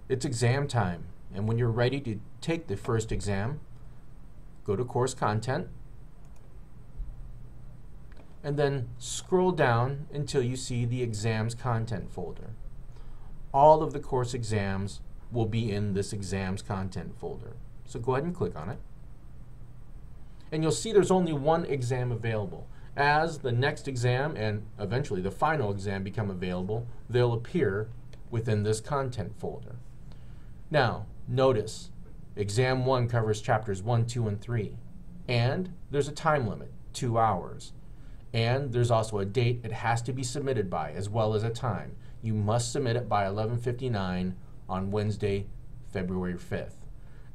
It's exam time, and when you're ready to take the first exam, go to course content, and then scroll down until you see the exams content folder. All of the course exams will be in this exams content folder. So go ahead and click on it. And you'll see there's only one exam available. As the next exam and eventually the final exam become available, they'll appear within this content folder. Now, notice, exam 1 covers chapters 1, 2, and 3. And there's a time limit, 2 hours. And there's also a date it has to be submitted by, as well as a time. You must submit it by 11:59 on Wednesday, February 5th.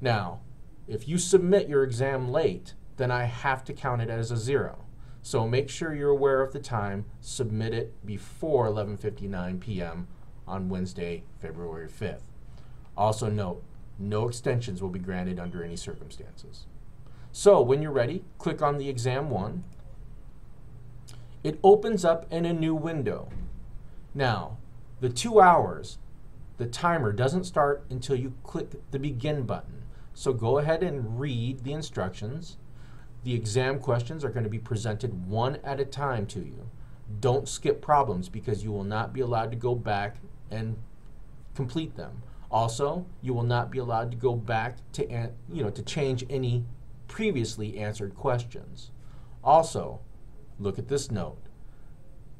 Now, if you submit your exam late, then I have to count it as a 0. So make sure you're aware of the time. Submit it before 11:59 p.m. on Wednesday, February 5th. Also note, no extensions will be granted under any circumstances. So when you're ready, click on the exam 1. It opens up in a new window. Now, the 2 hours, the timer doesn't start until you click the begin button. So go ahead and read the instructions. The exam questions are going to be presented one at a time to you. Don't skip problems because you will not be allowed to go back and complete them. Also, you will not be allowed to go back to change any previously answered questions. Also, look at this note.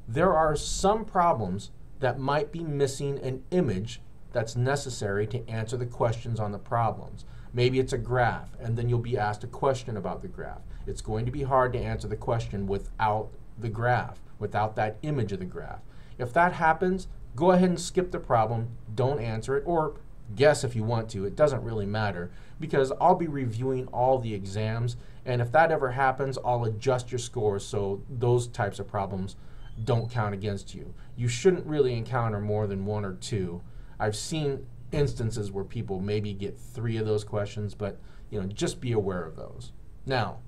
There are some problems that might be missing an image that's necessary to answer the questions on the problems. Maybe it's a graph, and then you'll be asked a question about the graph. It's going to be hard to answer the question without the graph, without that image of the graph. If that happens, go ahead and skip the problem, don't answer it, or guess if you want to. It doesn't really matter because I'll be reviewing all the exams, and if that ever happens, I'll adjust your scores so those types of problems don't count against you. You shouldn't really encounter more than 1 or 2. I've seen instances where people maybe get 3 of those questions, but just be aware of those. Now,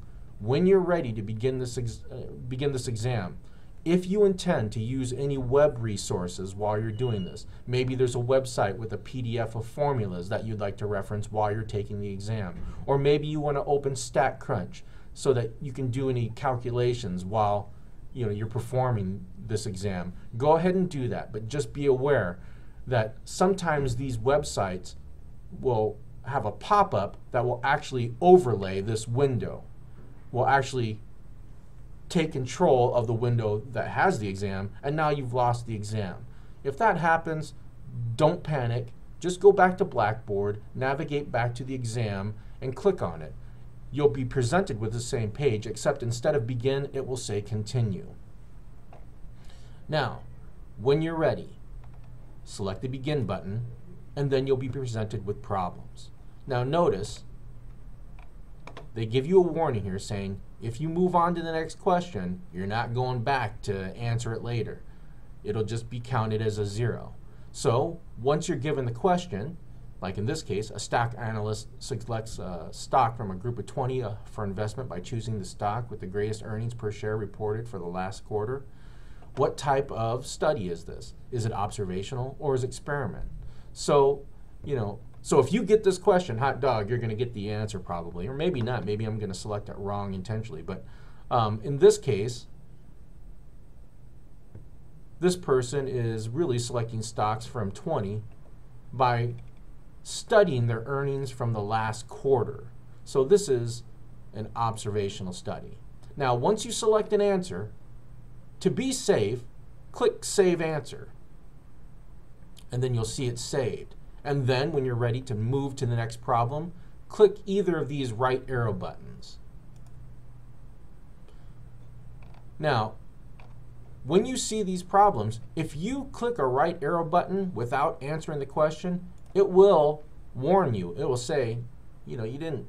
when you're ready to begin this exam, if you intend to use any web resources while you're doing this, maybe there's a website with a PDF of formulas that you'd like to reference while you're taking the exam, or maybe you want to open StatCrunch so that you can do any calculations while you're performing this exam. Go ahead and do that, but just be aware that sometimes these websites will have a pop-up that will actually overlay this window, will actually take control of the window that has the exam, and now you've lost the exam. If that happens, don't panic. Just go back to Blackboard, navigate back to the exam, and click on it. You'll be presented with the same page, except instead of begin, it will say continue. Now, when you're ready, select the begin button, and then you'll be presented with problems. Now notice, they give you a warning here saying, if you move on to the next question, you're not going back to answer it later. It'll just be counted as a 0. So once you're given the question, like in this case, a stock analyst selects a stock from a group of 20 for investment by choosing the stock with the greatest earnings per share reported for the last quarter. What type of study is this? Is it observational or is it experiment? So, so if you get this question, hot dog, you're going to get the answer probably, or maybe not. Maybe I'm going to select it wrong intentionally. But in this case, this person is really selecting stocks from 20 by studying their earnings from the last quarter. So this is an observational study. Now, once you select an answer, to be safe, click Save Answer. And then you'll see it saved. And then when you're ready to move to the next problem, click either of these right arrow buttons. Now, when you see these problems, if you click a right arrow button without answering the question, it will warn you. It will say, you didn't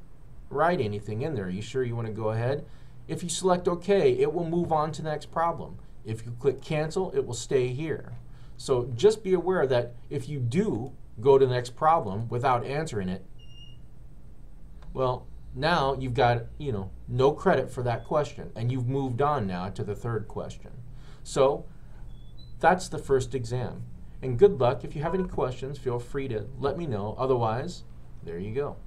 write anything in there. Are you sure you want to go ahead? If you select OK, it will move on to the next problem. If you click Cancel, it will stay here. So just be aware that if you do go to the next problem without answering it, well, now you've got, no credit for that question, and you've moved on now to the third question. So that's the first exam. And good luck. If you have any questions, feel free to let me know. Otherwise, there you go.